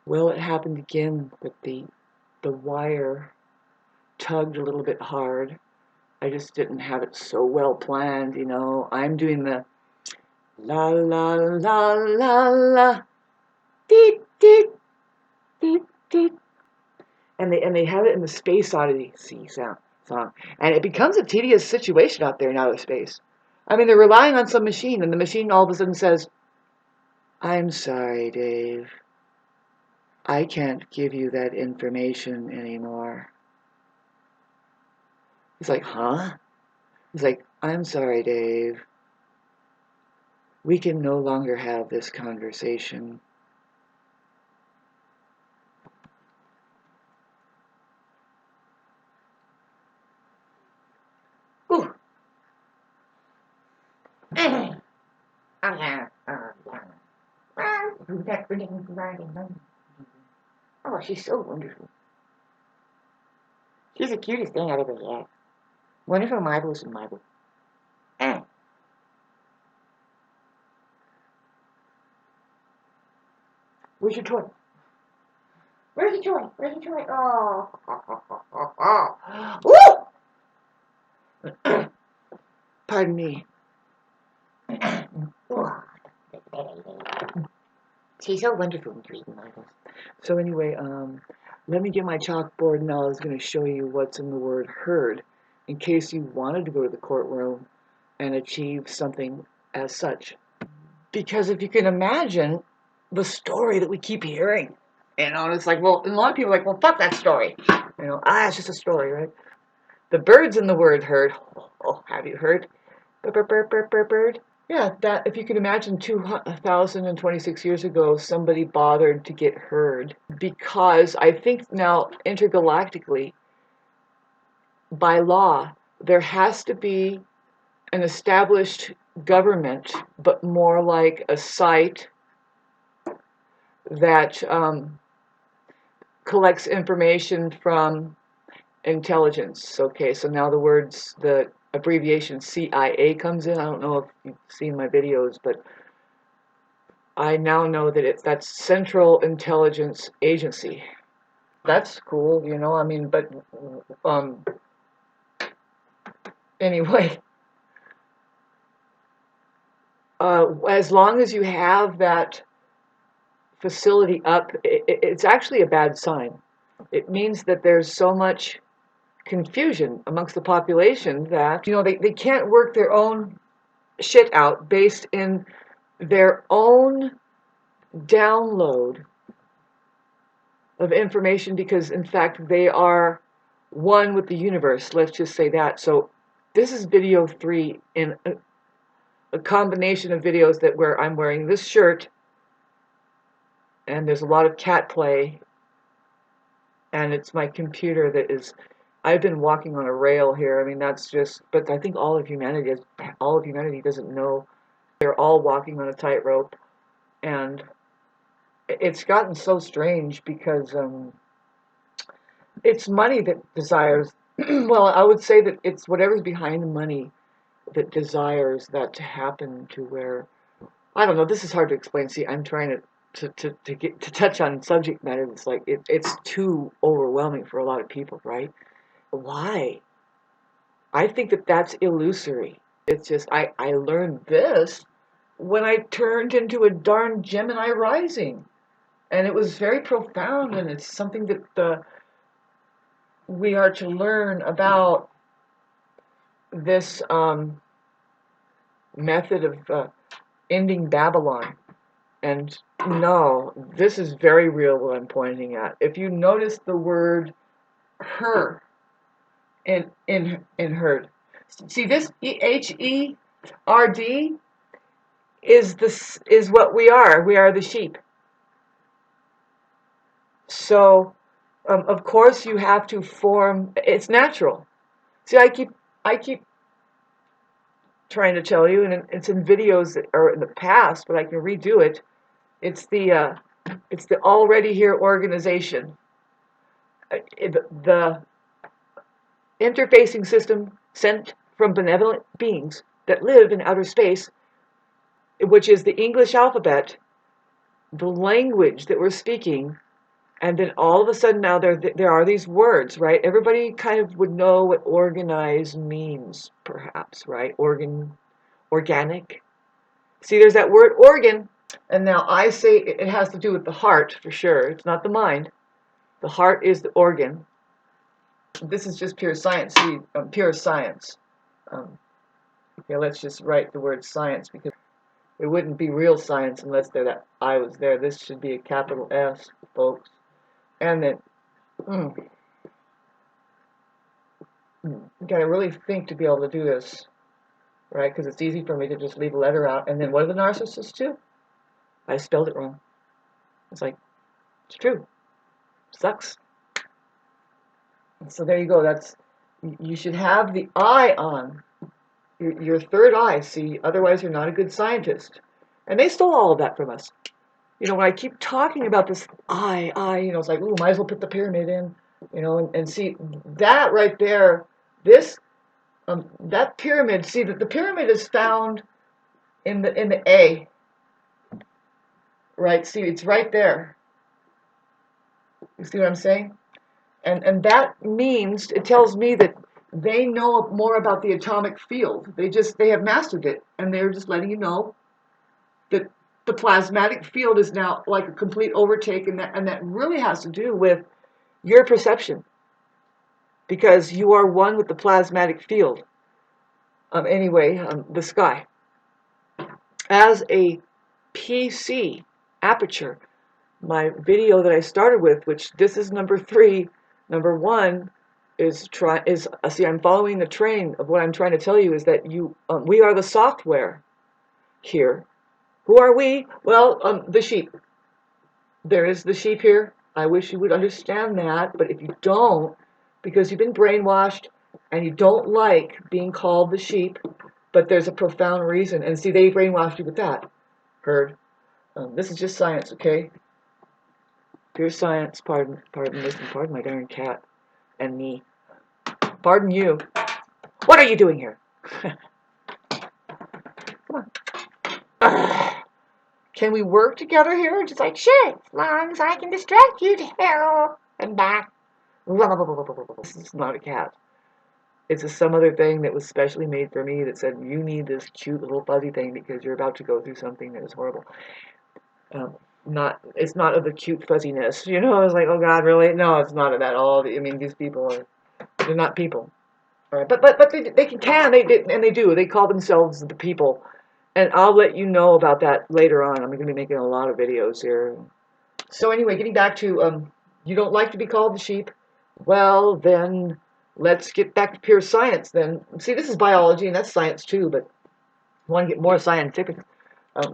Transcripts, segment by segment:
Well, it happened again, but the wire tugged a little bit hard. I just didn't have it so well planned, you know. I'm doing the la la la la la deet deet deet deet, and they have it in the Space Odyssey song, and it becomes a tedious situation out there in outer space. I mean, they're relying on some machine, and the machine all of a sudden says, "I'm sorry, Dave. I can't give you that information anymore." He's like, "Huh?" He's like, "I'm sorry, Dave. We can no longer have this conversation." Ooh. Oh, she's so wonderful. She's the cutest thing I've ever had. Wonderful marbles and marble. Where's your toy? Where's your toy? Where's your toy? Oh. Woo! Pardon me. She's so wonderful when you're eating marbles. So anyway, let me get my chalkboard now. I was going to show you what's in the word heard, in case you wanted to go to the courtroom and achieve something as such. Because if you can imagine the story that we keep hearing, you know, and it's like, well, and a lot of people are like, well, fuck that story. You know, it's just a story, right? The bird's in the word heard. Oh, have you heard? Bird. Yeah, that if you can imagine 2,026 years ago, somebody bothered to get heard, because I think now intergalactically, by law, there has to be an established government, but more like a site that collects information from intelligence. Okay, so now the abbreviation CIA comes in. I don't know if you've seen my videos, but I now know that that's Central Intelligence Agency. That's cool, you know, I mean, but anyway, as long as you have that facility up, it's actually a bad sign. It means that there's so much confusion amongst the population that, you know, they can't work their own shit out based in their own download of information, because in fact they are one with the universe. Let's just say that. So this is video 3 in a combination of videos that where I'm wearing this shirt and there's a lot of cat play, and it's my computer that is, I've been walking on a rail here. I mean, that's just, but I think all of humanity doesn't know they're all walking on a tightrope. And it's gotten so strange because it's money that desires, well, I would say that it's whatever's behind the money that desires that to happen, to where, I don't know, this is hard to explain. See, I'm trying to get to touch on subject matter that's like, it's too overwhelming for a lot of people, right? Why? I think that that's illusory. It's just, I learned this when I turned into a darn Gemini rising. And it was very profound, and it's something that we are to learn about this method of ending Babylon. And no, this is very real what I'm pointing at. If you notice the word her in HEARD, see this HEARD is what we are. We are the sheep. So of course you have to form. It's natural. See, I keep trying to tell you, and it's in videos that are in the past, but I can redo it. It's the Already Here organization. The interfacing system sent from benevolent beings that live in outer space, which is the English alphabet, the language that we're speaking And then all of a sudden now there are these words, right? Everybody kind of would know what organize means, perhaps, right? Organic. See, there's that word organ, and now I say it has to do with the heart for sure. It's not the mind. The heart is the organ. This is just pure science. See, pure science. Yeah, let's just write the word science because it wouldn't be real science unless that I was there. This should be a capital S, folks. And then, you gotta really think to be able to do this, right? Because it's easy for me to just leave a letter out. And then what do the narcissists do? I spelled it wrong. It's like, it's true. Sucks. And so there you go. You should have the I on. Your third eye, see, otherwise you're not a good scientist. And they stole all of that from us. You know, when I keep talking about this I, you know, it's like, ooh, might as well put the pyramid in, you know, and see, that right there, this, that pyramid, see, that the pyramid is found in the A, right? See, it's right there. You see what I'm saying? And that means, it tells me that they know more about the atomic field. They have mastered it, and they're just letting you know that the plasmatic field is now like a complete overtake, and that really has to do with your perception, because you are one with the plasmatic field. Anyway, the sky. As a PC aperture, my video that I started with, which this is number 3, number 1 see, I'm following the train of what I'm trying to tell you is that we are the software here. Who are we? Well, the sheep. There is the sheep here. I wish you would understand that, but if you don't, because you've been brainwashed and you don't like being called the sheep, but there's a profound reason. And see, they brainwashed you with that. Heard? This is just science, okay? Pure science. Pardon my darn cat and me. Pardon you. What are you doing here? Come on. Can we work together here? Just like, sure, as long as I can distract you to hell and back. This is not a cat. It's some other thing that was specially made for me that said, you need this cute little fuzzy thing because you're about to go through something that is horrible. It's not of the cute fuzziness, you know. I was like, oh God, really? No, it's not at all. I mean, these people they're not people, all right? But they do. They call themselves the people, and I'll let you know about that later on. I'm going to be making a lot of videos here. So anyway, getting back to you don't like to be called the sheep. Well, then let's get back to pure science. Then see, this is biology and that's science too, but I want to get more scientific.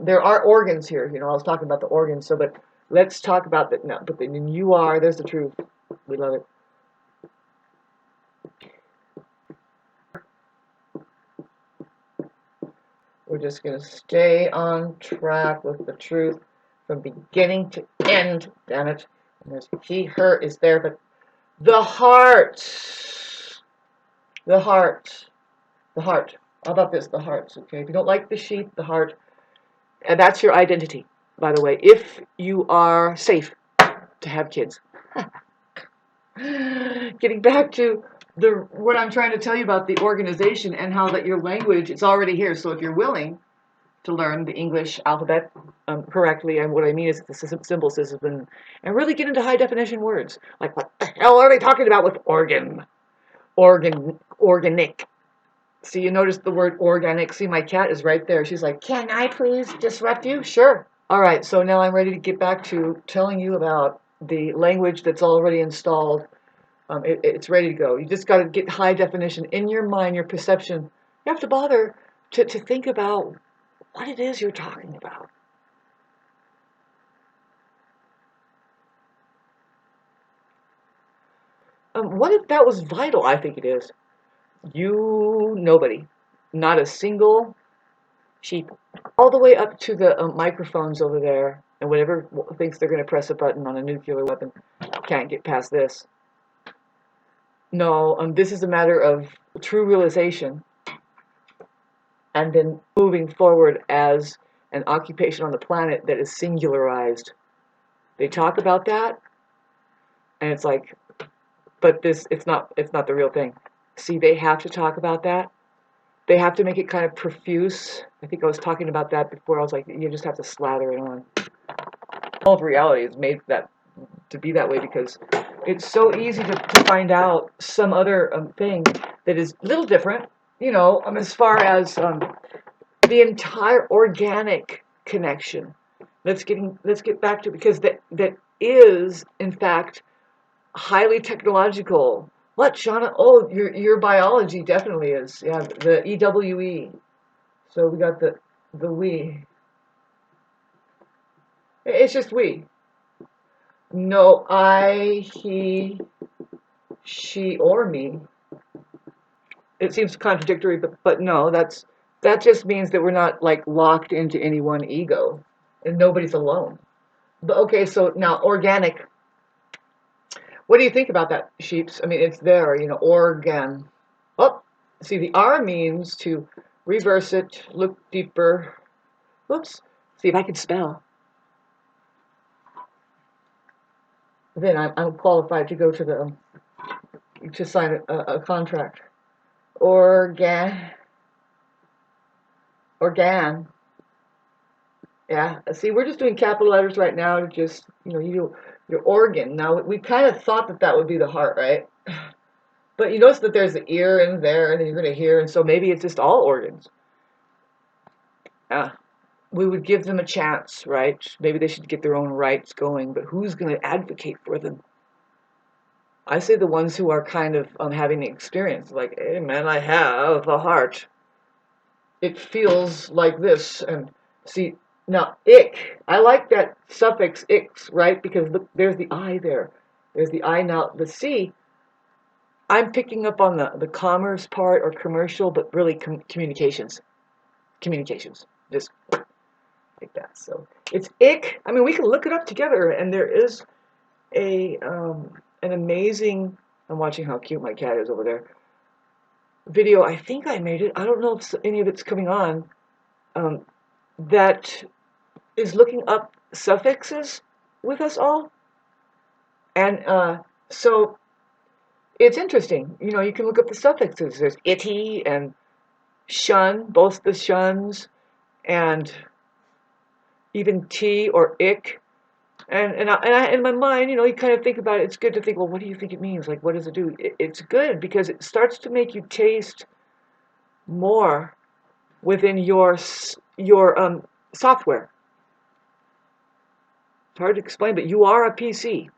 There are organs here, you know. I was talking about the organs, so but let's talk about that now. But then you are, there's the truth. We love it. We're just going to stay on track with the truth from beginning to end, damn it. And there's HEArDS is there, but the heart. The heart. The heart. How about this? The hearts, okay? If you don't like the sheep, the heart. And that's your identity, by the way, if you are safe to have kids. Getting back to what I'm trying to tell you about the organization and how that your language is already here. So if you're willing to learn the English alphabet correctly, and what I mean is the symbol system, and really get into high definition words. Like, what the hell are they talking about with organic? See, you notice the word organic. See, my cat is right there. She's like, can I please disrupt you? Sure. All right, so now I'm ready to get back to telling you about the language that's already installed. It's ready to go. You just got to get high definition in your mind, your perception. You have to bother to think about what it is you're talking about. What if that was vital? I think it is. Nobody, not a single sheep, all the way up to the microphones over there, and whatever thinks they're going to press a button on a nuclear weapon can't get past this. No, this is a matter of true realization, and then moving forward as an occupation on the planet that is singularized. They talk about that, And it's like, but it's not the real thing. See, they have to talk about that. They have to make it kind of profuse. I think I was talking about that before. I was like, you just have to slather it on. All of reality is made that to be that way because it's so easy to find out some other thing that is a little different, you know, as far as the entire organic connection. Let's get back to, because that is in fact highly technological. What, Shauna? Oh, your biology definitely is. Yeah, the EWE. So we got the we. It's just we. No I, he, she, or me. It seems contradictory, but no, that just means that we're not like locked into any one ego, and nobody's alone. But okay, so now organic. What do you think about that, sheeps? I mean, it's there, you know, organ. Oh, see, the R means to reverse it, look deeper. Oops. See if I can spell. Then I'm qualified to go to the to sign a contract. Organ. Yeah. See, we're just doing capital letters right now to just, you know, your organ. Now we kind of thought that would be the heart, right? But you notice that there's the ear in there, and then you're going to hear, and so maybe it's just all organs. We would give them a chance, right? Maybe they should get their own rights going, but who's going to advocate for them? I say the ones who are kind of having the experience, like, hey man, I have a heart. It feels like this, and see, now, ick, I like that suffix ix, right? Because look, there's the I there. There's the I. Now, the C, I'm picking up on the commerce part or commercial, but really communications. Communications. Just like that. So it's ick. I mean, we can look it up together, and there is an amazing, I'm watching how cute my cat is over there, video. I think I made it. I don't know if any of it's coming on. That is looking up suffixes with us all. And so it's interesting. You know, you can look up the suffixes. There's itty and shun, both the shuns, and even t or ick. And I, in my mind, you know, you kind of think about it. It's good to think, well, what do you think it means? Like, what does it do? It's good because it starts to make you taste more within your software. It's hard to explain, but you are a PC.